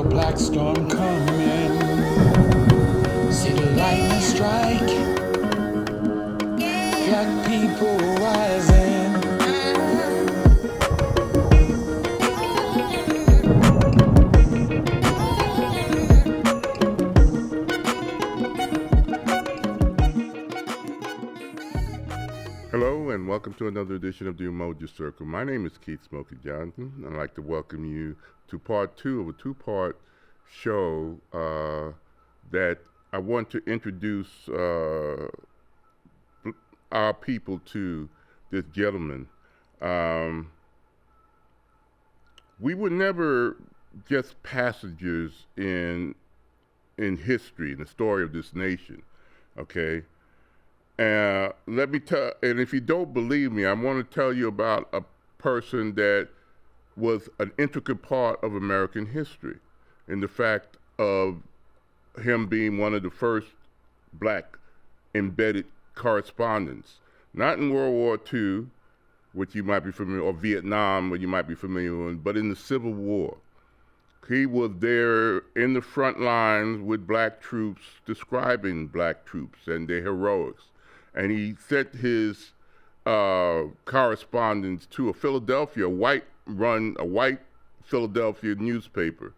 black storm coming. See the lightning strike. Black people rising. Hello and welcome to another edition of the Umoja Circle. My name is Keith Smokey Johnson, and I'd like to welcome you to part two of a two-part show that I want to introduce our people to this gentleman. We were never just passengers in history, in the story of this nation, okay? Let me tell, and if you don't believe me, I want to tell you about a person that was an intricate part of American history, in the fact of him being one of the first black embedded correspondents, not in World War II, which you might be familiar, or Vietnam, which you might be familiar with, but in the Civil War. He was there in the front lines with black troops, describing black troops and their heroics. And he sent his correspondence to a white Philadelphia newspaper,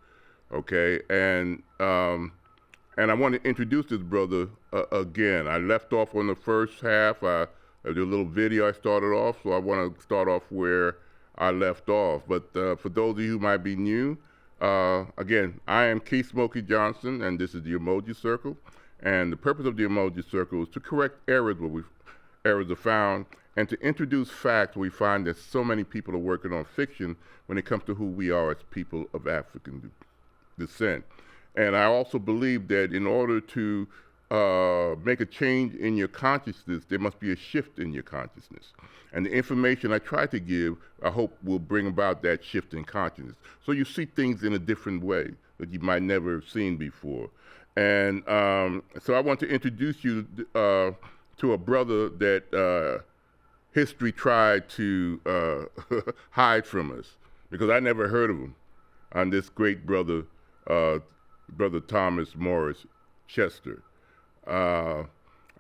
okay? And I want to introduce this brother again. I left off on the first half. I did a little video I started off, so I want to start off where I left off. But for those of you who might be new, again, I am Keith Smokey Johnson, and this is the Umoja Circle. And the purpose of the Umoja Circle is to correct errors where errors are found, and to introduce facts where we find that so many people are working on fiction when it comes to who we are as people of African descent. And I also believe that in order to make a change in your consciousness, there must be a shift in your consciousness. And the information I try to give, I hope will bring about that shift in consciousness. So you see things in a different way that you might never have seen before. And so I want to introduce you to a brother that history tried to hide from us, because I never heard of him. And this great brother, Brother Thomas Morris Chester. I'm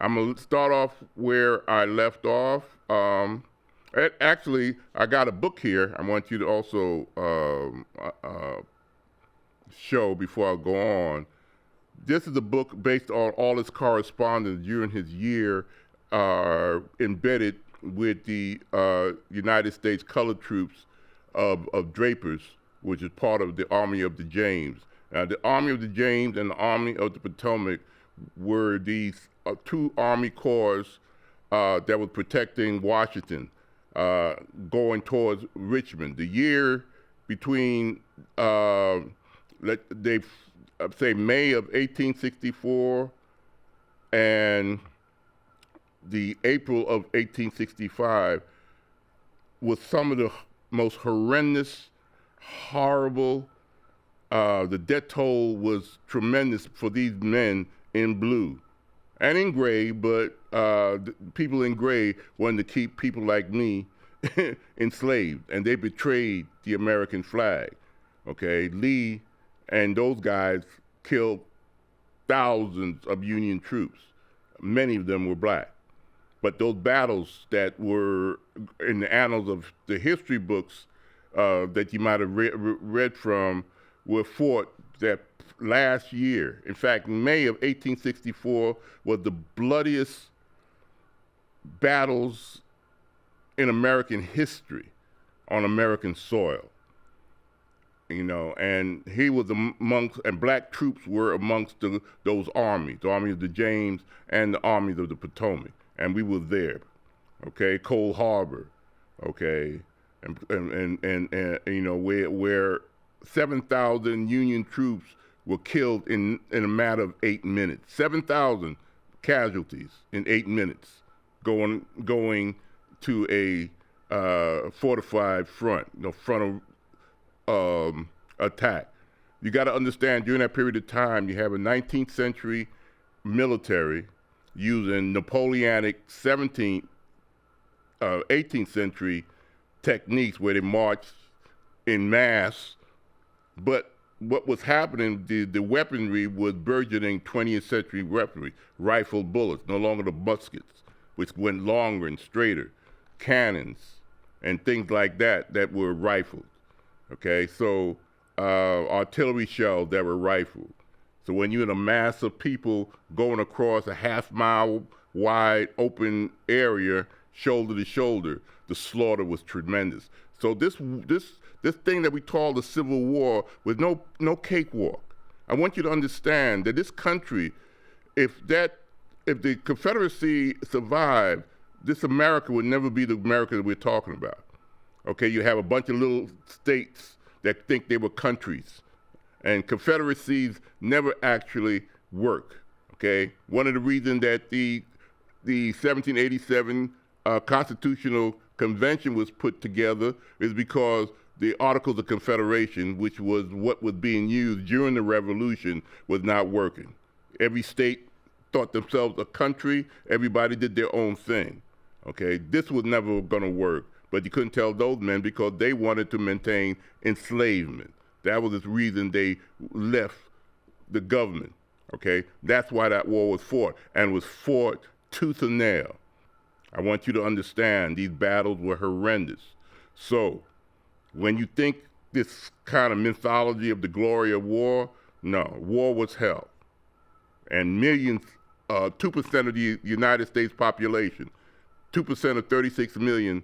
going to start off where I left off. Actually, I got a book here I want you to also show before I go on. This is a book based on all his correspondence during his year embedded with the United States Colored Troops of Drapers, which is part of the Army of the James. The Army of the James and the Army of the Potomac were these two Army Corps that were protecting Washington, going towards Richmond. The year between, say May of 1864 and the April of 1865 was some of the most horrendous, horrible, the death toll was tremendous for these men in blue and in gray, but people in gray wanted to keep people like me enslaved, and they betrayed the American flag, okay? Lee and those guys killed thousands of Union troops. Many of them were black. But those battles that were in the annals of the history books that you might have read from were fought that last year. In fact, May of 1864 was the bloodiest battles in American history on American soil. You know, and he was amongst, and black troops were amongst those armies, the Army of the James and the Army of the Potomac, and we were there, okay, Cold Harbor, okay, and you know, where 7,000 Union troops were killed in a matter of 8 minutes, 7,000 casualties in 8 minutes, going to a fortified front, you know, frontal attack. You got to understand, during that period of time, you have a 19th century military using Napoleonic 18th century techniques where they marched in mass, but what was happening, the weaponry was burgeoning 20th century weaponry, rifle bullets, no longer the muskets, which went longer and straighter, cannons, and things like that that were rifled. Okay, so artillery shells that were rifled. So when you're in a mass of people going across a half-mile wide open area, shoulder to shoulder, the slaughter was tremendous. So this thing that we call the Civil War was no cakewalk. I want you to understand that this country, if the Confederacy survived, this America would never be the America that we're talking about. Okay, you have a bunch of little states that think they were countries, and confederacies never actually work. Okay, one of the reasons that the 1787 Constitutional Convention was put together is because the Articles of Confederation, which was what was being used during the Revolution, was not working. Every state thought themselves a country. Everybody did their own thing. Okay, this was never going to work. But you couldn't tell those men because they wanted to maintain enslavement. That was the reason they left the government. Okay, that's why that war was fought, and was fought tooth and nail. I want you to understand these battles were horrendous. So when you think this kind of mythology of the glory of war, no, war was hell. And millions, 2% of the United States population, 2% of 36 million,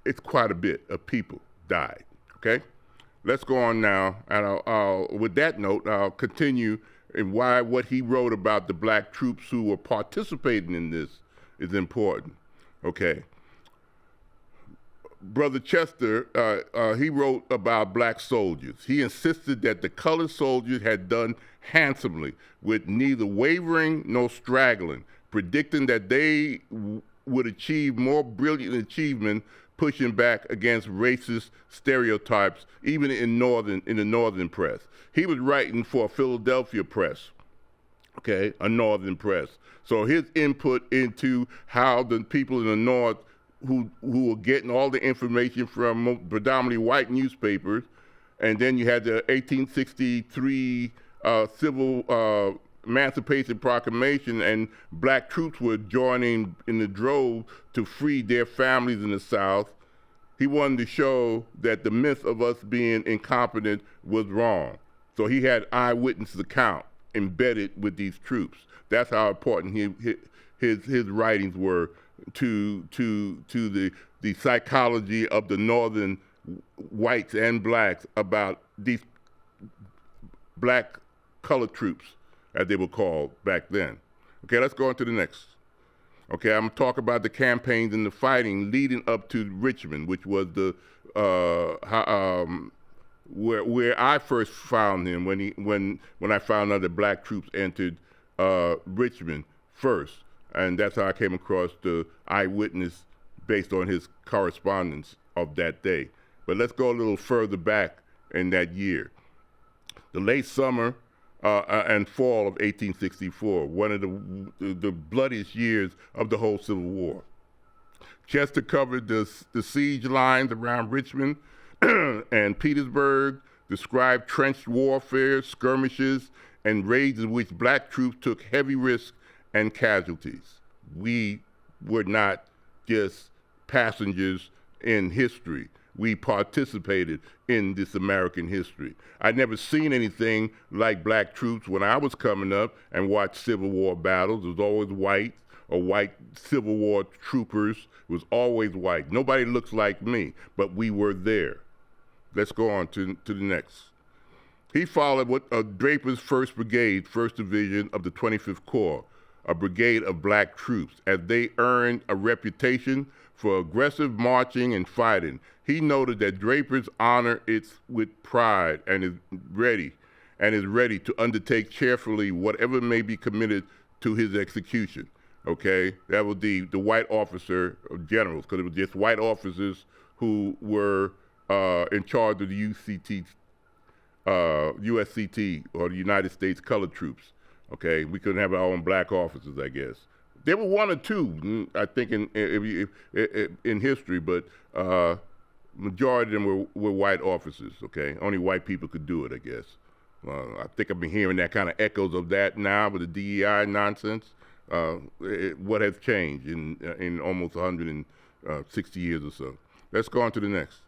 it's quite a bit of people died, okay? Let's go on now, and with that note, I'll continue in why what he wrote about the black troops who were participating in this is important, okay? Brother Chester, he wrote about black soldiers. He insisted that the colored soldiers had done handsomely with neither wavering nor straggling, predicting that they would achieve more brilliant achievement pushing back against racist stereotypes, even in the northern press. He was writing for a Philadelphia press, okay, a northern press. So his input into how the people in the North who were getting all the information from predominantly white newspapers, and then you had the 1863 Civil Emancipation Proclamation, and black troops were joining in the drove to free their families in the South. He wanted to show that the myth of us being incompetent was wrong. So he had eyewitness account embedded with these troops. That's how important his writings were to the psychology of the northern whites and blacks about these black colored troops, as they were called back then. Okay, let's go on to the next. Okay, I'm gonna talk about the campaigns and the fighting leading up to Richmond, which was the where I first found him when I found out that black troops entered Richmond first, and that's how I came across the eyewitness based on his correspondence of that day. But let's go a little further back in that year, the late summer and fall of 1864, one of the bloodiest years of the whole Civil War. Chester covered the siege lines around Richmond and Petersburg, described trench warfare, skirmishes, and raids in which black troops took heavy risks and casualties. We were not just passengers in history. We participated in this American history. I'd never seen anything like black troops when I was coming up and watched Civil War battles. It was always white or white Civil War troopers. It was always white. Nobody looks like me, but we were there. Let's go on to the next. He followed what Draper's 1st Brigade, 1st Division of the 25th Corps, a brigade of black troops, as they earned a reputation for aggressive marching and fighting. He noted that Draper's honor it with pride and is ready to undertake cheerfully whatever may be committed to his execution. Okay, that was the white officer of generals, because it was just white officers who were in charge of the USCT, or the United States Colored Troops. Okay, we couldn't have our own black officers, I guess. There were one or two, I think, in history, but majority of them were white officers. Okay, only white people could do it, I guess. I think I've been hearing that kind of echoes of that now with the DEI nonsense. What has changed in almost 160 years or so? Let's go on to the next.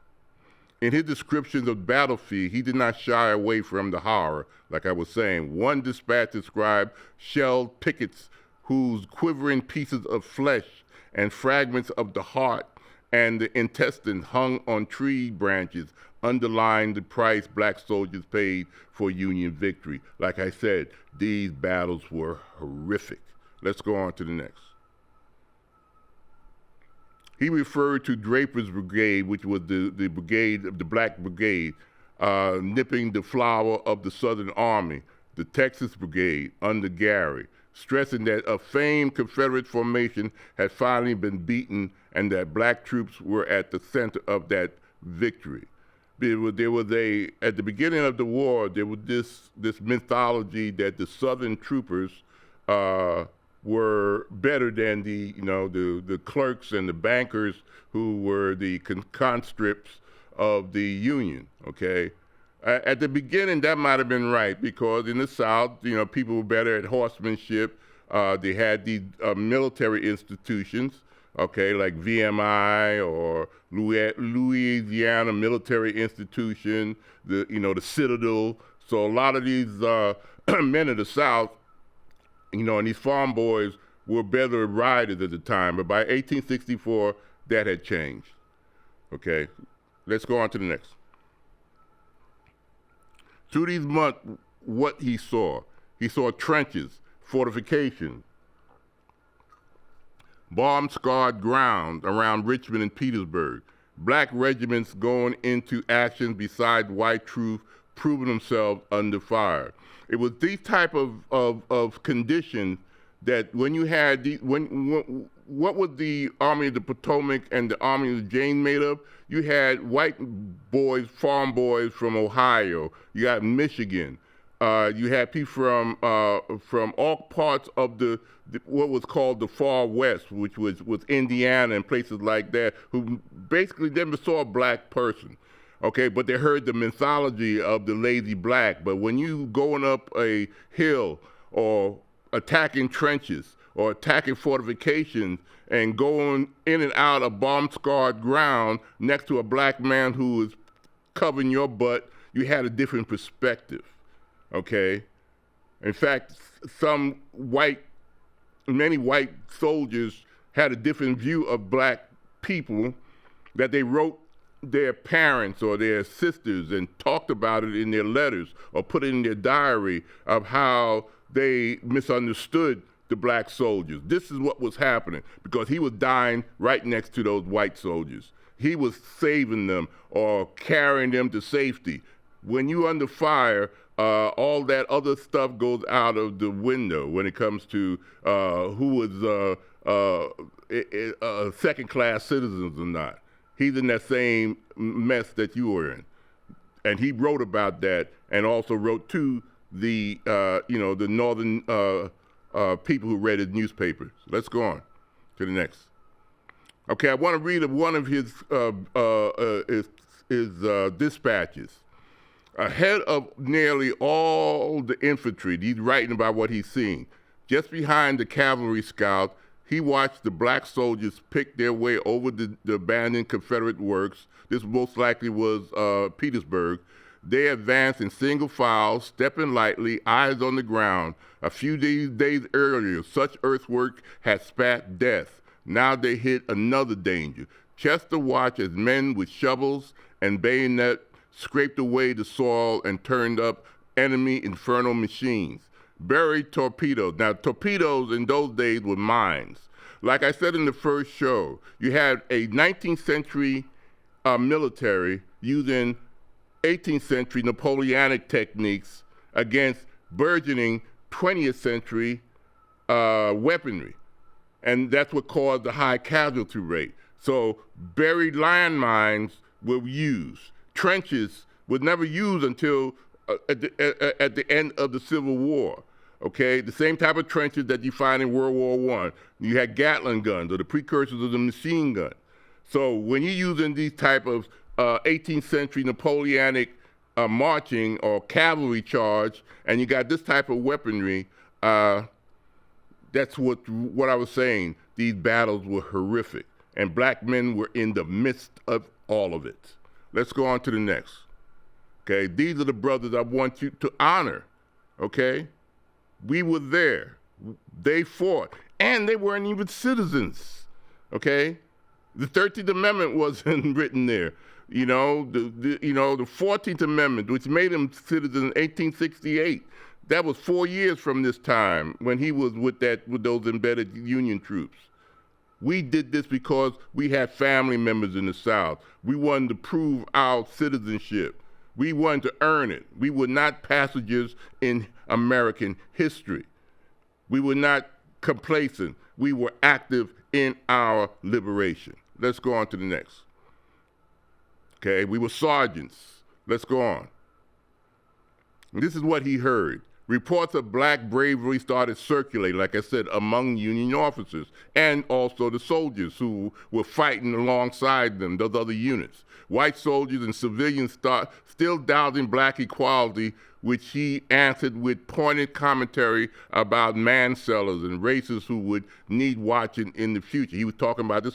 In his descriptions of battlefield, he did not shy away from the horror, like I was saying. One dispatch described shelled pickets whose quivering pieces of flesh and fragments of the heart and the intestine hung on tree branches, underlying the price black soldiers paid for Union victory. Like I said, these battles were horrific. Let's go on to the next. He referred to Draper's Brigade, which was the brigade of the Black Brigade, nipping the flower of the Southern Army, the Texas Brigade under Gary, stressing that a famed Confederate formation had finally been beaten and that black troops were at the center of that victory. There was at the beginning of the war, there was this mythology that the Southern troopers were better than the clerks and the bankers who were the conscripts of the Union, okay? At the beginning, that might have been right because in the South, people were better at horsemanship. They had these military institutions, okay, like VMI or Louisiana Military Institution, the Citadel. So a lot of these men of the South, and these farm boys were better riders at the time. But by 1864, that had changed. Okay, let's go on to the next. Through these months, what he saw trenches, fortifications, bomb-scarred ground around Richmond and Petersburg, black regiments going into action beside white troops proving themselves under fire. It was these type of conditions that when you had what was the Army of the Potomac and the Army of the James made of? You had white boys, farm boys from Ohio. You got Michigan. You had people from all parts of what was called the Far West, which was Indiana and places like that, who basically never saw a black person. Okay, but they heard the mythology of the lazy black. But when you going up a hill or attacking trenches or attacking fortifications and going in and out of bomb-scarred ground next to a black man who was covering your butt, you had a different perspective, okay? In fact, many white soldiers had a different view of black people that they wrote their parents or their sisters and talked about it in their letters or put it in their diary of how they misunderstood the black soldiers. This is what was happening because he was dying right next to those white soldiers. He was saving them or carrying them to safety. When you're under fire, all that other stuff goes out of the window when it comes to who was second-class citizens or not. He's in that same mess that you were in. And he wrote about that and also wrote to the northern people who read his newspapers. Let's go on to the next. Okay, I want to read one of his dispatches. Ahead of nearly all the infantry, he's writing about what he's seeing. Just behind the cavalry scouts, he watched the black soldiers pick their way over the abandoned Confederate works. This most likely was Petersburg. They advanced in single file, stepping lightly, eyes on the ground. A few days earlier, such earthwork had spat death. Now they hit another danger. Chester watched as men with shovels and bayonet scraped away the soil and turned up enemy infernal machines. Buried torpedoes. Now, torpedoes in those days were mines. Like I said in the first show, you had a 19th century military using 18th century Napoleonic techniques against burgeoning 20th century weaponry. And that's what caused the high casualty rate. So buried landmines were used. Trenches were never used until at the end of the Civil War, okay? The same type of trenches that you find in World War I. You had Gatling guns, or the precursors of the machine gun. So when you're using these type of 18th century Napoleonic marching or cavalry charge, and you got this type of weaponry. That's what I was saying. These battles were horrific, and black men were in the midst of all of it. Let's go on to the next. Okay, these are the brothers I want you to honor. Okay, we were there. They fought, and they weren't even citizens. Okay, the 13th Amendment wasn't written there. The 14th Amendment, which made him citizens in 1868. That was 4 years from this time when he was with those embedded Union troops. We did this because we had family members in the South. We wanted to prove our citizenship. We wanted to earn it. We were not passengers in American history. We were not complacent. We were active in our liberation. Let's go on to the next. Okay, we were sergeants. Let's go on. This is what he heard. Reports of black bravery started circulating, like I said, among Union officers and also the soldiers who were fighting alongside them, those other units. White soldiers and civilians still doubting black equality, which he answered with pointed commentary about man-sellers and racists who would need watching in the future. He was talking about the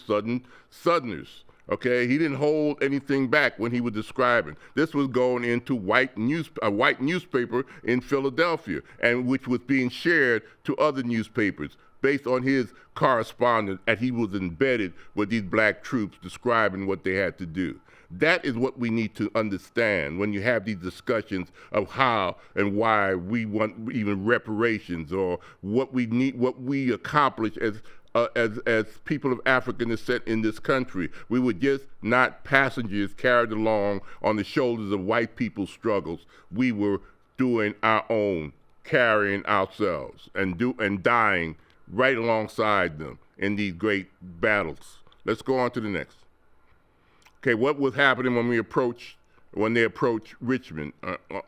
Southerners. Okay, he didn't hold anything back when he was describing. This was going into a white newspaper in Philadelphia, and which was being shared to other newspapers based on his correspondence, and he was embedded with these black troops describing what they had to do. That is what we need to understand when you have these discussions of how and why we want even reparations or what we accomplish as people of African descent in this country. We were just not passengers carried along on the shoulders of white people's struggles. We were doing our own, carrying ourselves and dying right alongside them in these great battles. Let's go on to the next. Okay, what was happening when they approached Richmond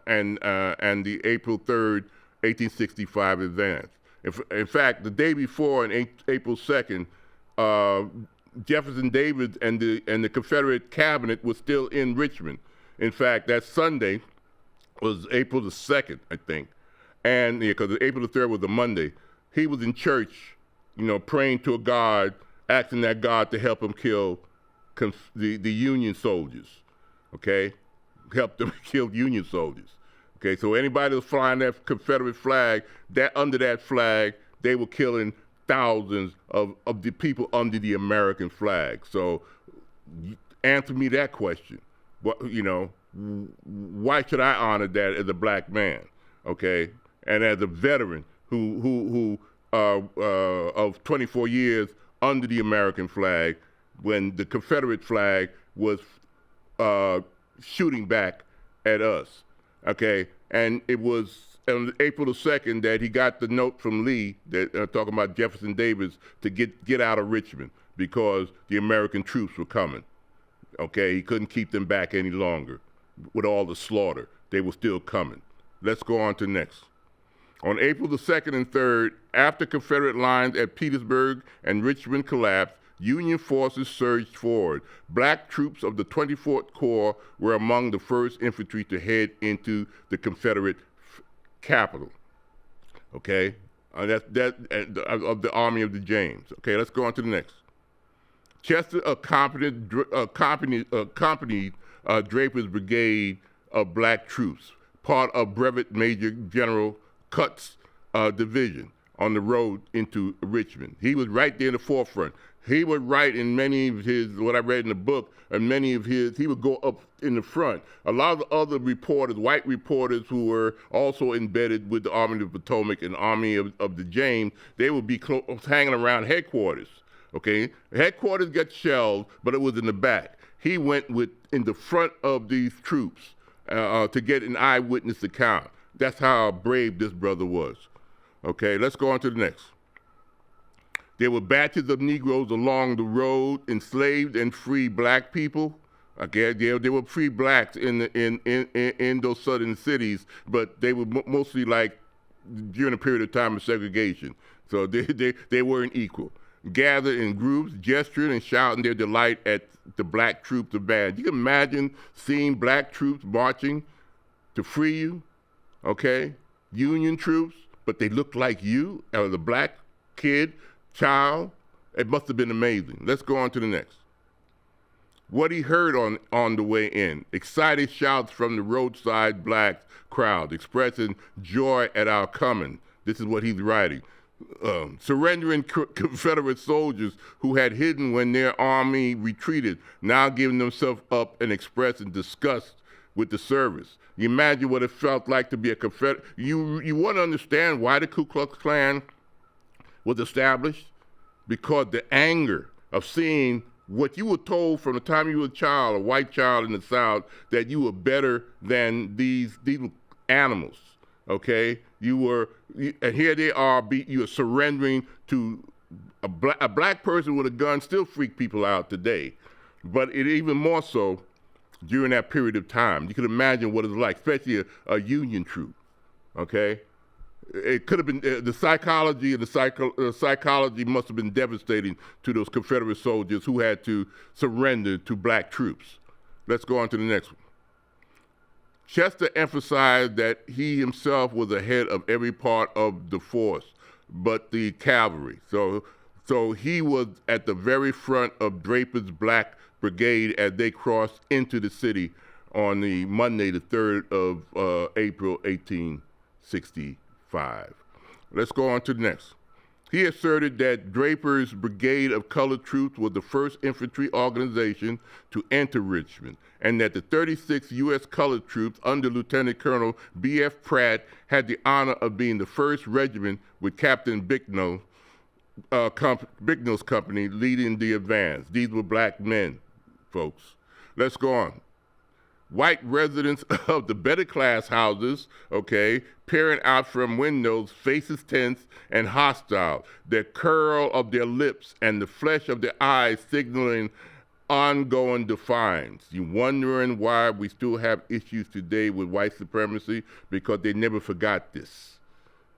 and the April 3rd, 1865 advance? In fact, the day before, on April 2nd, Jefferson Davis and the Confederate cabinet was still in Richmond. In fact, that Sunday was April the 2nd, I think, and because April the 3rd was a Monday. He was in church, praying to a God, asking that God to help him kill the Union soldiers. Okay, help them kill Union soldiers. Okay, so anybody was flying that Confederate flag, under that flag, they were killing thousands of the people under the American flag. So answer me that question. Why should I honor that as a black man? Okay, and as a veteran who of 24 years under the American flag when the Confederate flag was shooting back at us. Okay, and it was on April the 2nd that he got the note from Lee that talking about Jefferson Davis to get out of Richmond because the American troops were coming. Okay, he couldn't keep them back any longer with all the slaughter. They were still coming. Let's go on to next. On April the 2nd and 3rd, after Confederate lines at Petersburg and Richmond collapsed, Union forces surged forward. Black troops of the 24th Corps were among the first infantry to head into the Confederate capital. Okay, of the Army of the James. Okay, let's go on to the next. Chester accompanied Draper's brigade of black troops, part of Brevet Major General Cutts' division on the road into Richmond. He was right there in the forefront. He would write in many of his, what I read in the book, and many of his, he would go up in the front. A lot of the other reporters, white reporters who were also embedded with the Army of the Potomac and Army of the James, they would be hanging around headquarters, okay? Headquarters got shelled, but it was in the back. He went in the front of these troops to get an eyewitness account. That's how brave this brother was. Okay, let's go on to the next. There were batches of Negroes along the road, enslaved and free black people. Okay, there were free blacks in those southern cities, but they were mostly like during a period of time of segregation. So they weren't equal. Gathered in groups, gesturing and shouting their delight at the black troops of band. You can imagine seeing black troops marching to free you, okay? Union troops, but they looked like you as a black kid, child. It must have been amazing. Let's go on to the next. What he heard on the way in, excited shouts from the roadside black crowd expressing joy at our coming. This is what he's writing. Surrendering Confederate soldiers who had hidden when their army retreated, now giving themselves up and expressing disgust with the service. You imagine what it felt like to be a Confederate. You want to understand why the Ku Klux Klan was established? Because the anger of seeing what you were told from the time you were a child, a white child in the South, that you were better than these animals, okay? And here they are, you are surrendering to a black person with a gun still freak people out today, but it even more so during that period of time. You can imagine what it's like, especially a Union troop, okay? It could have been, the psychology and the psychology must have been devastating to those Confederate soldiers who had to surrender to black troops. Let's go on to the next one. Chester emphasized that he himself was ahead of every part of the force, but the cavalry. So he was at the very front of Draper's Black Brigade as they crossed into the city on the Monday, the 3rd of April, 1865. Let's go on to the next. He asserted that Draper's Brigade of Colored Troops was the first infantry organization to enter Richmond, and that the 36th U.S. Colored Troops under Lieutenant Colonel B.F. Pratt had the honor of being the first regiment with Captain Bicknell's company leading the advance. These were black men, folks. Let's go on. White residents of the better class houses, okay, peering out from windows, faces tense and hostile, the curl of their lips and the flesh of their eyes signaling ongoing defiance. You wondering why we still have issues today with white supremacy? Because they never forgot this.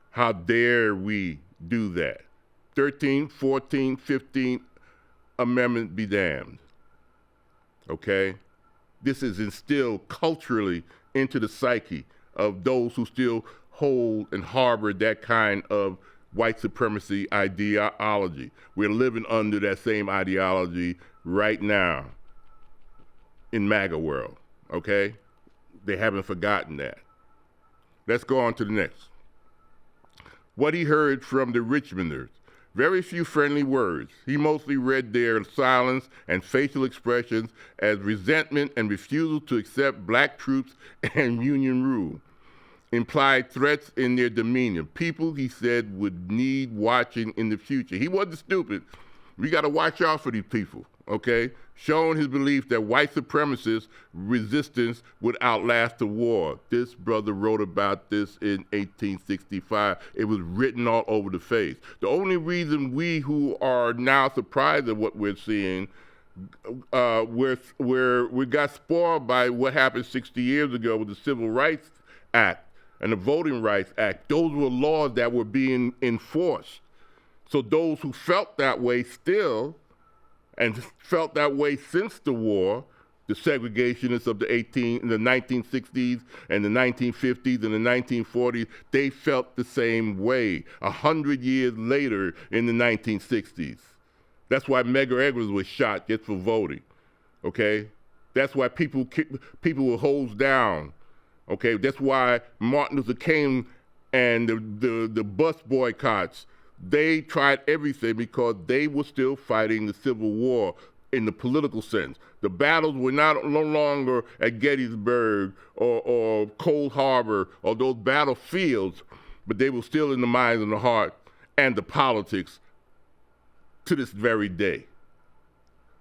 How dare we do that? 13, 14, 15 Amendment be damned, okay? This is instilled culturally into the psyche of those who still hold and harbor that kind of white supremacy ideology. We're living under that same ideology right now in MAGA world, okay? They haven't forgotten that. Let's go on to the next. What he heard from the Richmonders. Very few friendly words. He mostly read their silence and facial expressions as resentment and refusal to accept black troops and Union rule. Implied threats in their demeanor. People, he said, would need watching in the future. He wasn't stupid. We got to watch out for these people, okay? Showing his belief that white supremacist resistance would outlast the war. This brother wrote about this in 1865. It was written all over the face. The only reason we who are now surprised at what we're seeing, we got spoiled by what happened 60 years ago with the Civil Rights Act and the Voting Rights Act. Those were laws that were being enforced. So those who felt that way still, and felt that way since the war, the segregationists of the 1960s and the 1950s and the 1940s, they felt the same way 100 years later in the 1960s. That's why Medgar Evers was shot just for voting, okay? That's why people were hosed down, okay? That's why Martin Luther King and the bus boycotts, they tried everything because they were still fighting the Civil War in the political sense. The battles were no longer at Gettysburg or Cold Harbor or those battlefields, but they were still in the minds and the heart and the politics to this very day.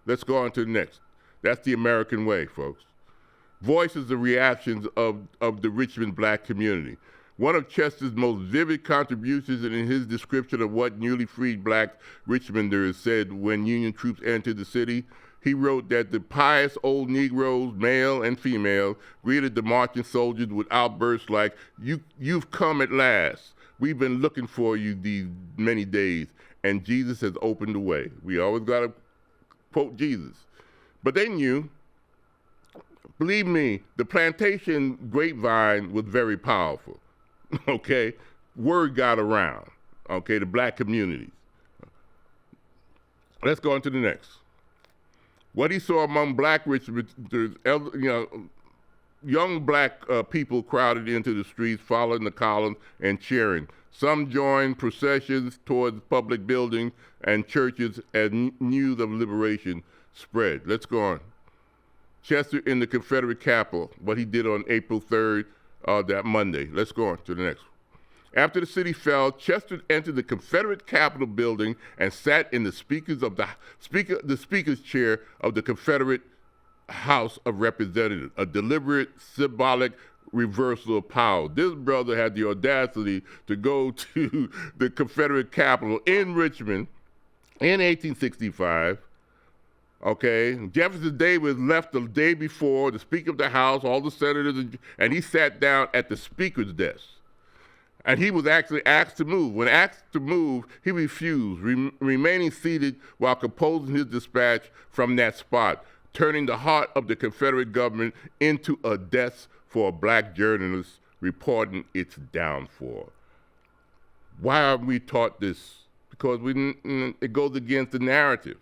Let's go on to the next. That's the American way, folks. Voices the reactions of the Richmond black community. One of Chester's most vivid contributions in his description of what newly freed black Richmonders said when Union troops entered the city, he wrote that the pious old Negroes, male and female, greeted the marching soldiers with outbursts like, "You've come at last. We've been looking for you these many days, and Jesus has opened the way." We always got to quote Jesus. But they knew believe me, the plantation grapevine was very powerful, okay? Word got around, okay, the black communities. Let's go on to the next. What he saw among black Richmonders, young black people crowded into the streets, following the columns and cheering. Some joined processions towards public buildings and churches as news of liberation spread. Let's go on. Chester in the Confederate Capitol, what he did on April 3rd, that Monday. Let's go on to the next. After the city fell, Chester entered the Confederate Capitol building and sat in the speaker's chair of the Confederate House of Representatives, a deliberate, symbolic reversal of power. This brother had the audacity to go to the Confederate Capitol in Richmond in 1865. Okay, Jefferson Davis left the day before, the Speaker of the House, all the senators, and he sat down at the Speaker's desk. And he was actually asked to move. When asked to move, he refused, remaining seated while composing his dispatch from that spot, turning the heart of the Confederate government into a desk for a black journalist reporting its downfall. Why are we taught this? Because it goes against the narrative.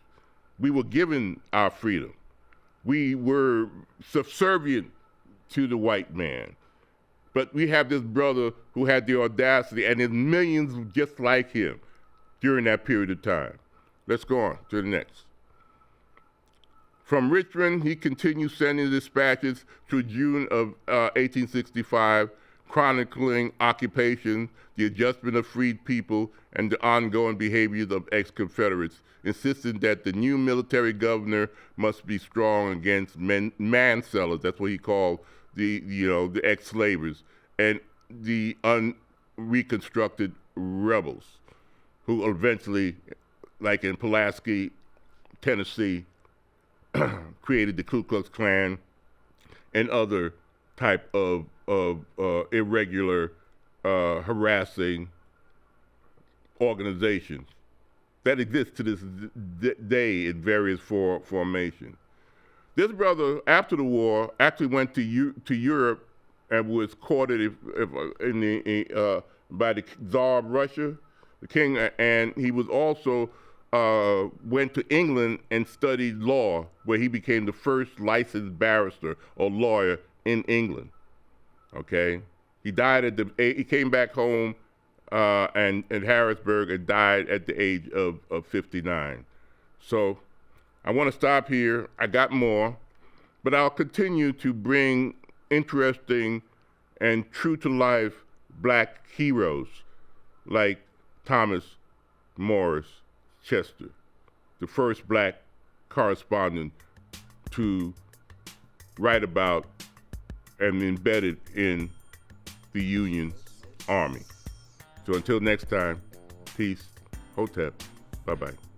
We were given our freedom. We were subservient to the white man. But we have this brother who had the audacity, and there's millions just like him during that period of time. Let's go on to the next. From Richmond, he continued sending dispatches through June of 1865, chronicling occupation, the adjustment of freed people, and the ongoing behaviors of ex-Confederates, insisting that the new military governor must be strong against man-sellers. That's what he called the ex-slavers, and the unreconstructed rebels, who eventually, like in Pulaski, Tennessee, created the Ku Klux Klan and other type of irregular, harassing organizations that exist to this day in various formations. This brother, after the war, actually went to Europe and was courted by the Tsar of Russia, the king, and he was also went to England and studied law, where he became the first licensed barrister or lawyer in England. Okay, he died he came back home and in Harrisburg and died at the age of 59. So I want to stop here. I got more, but I'll continue to bring interesting and true-to-life black heroes like Thomas Morris Chester, the first black correspondent to write about and embedded in the Union Army. So until next time, peace, hotep, bye-bye.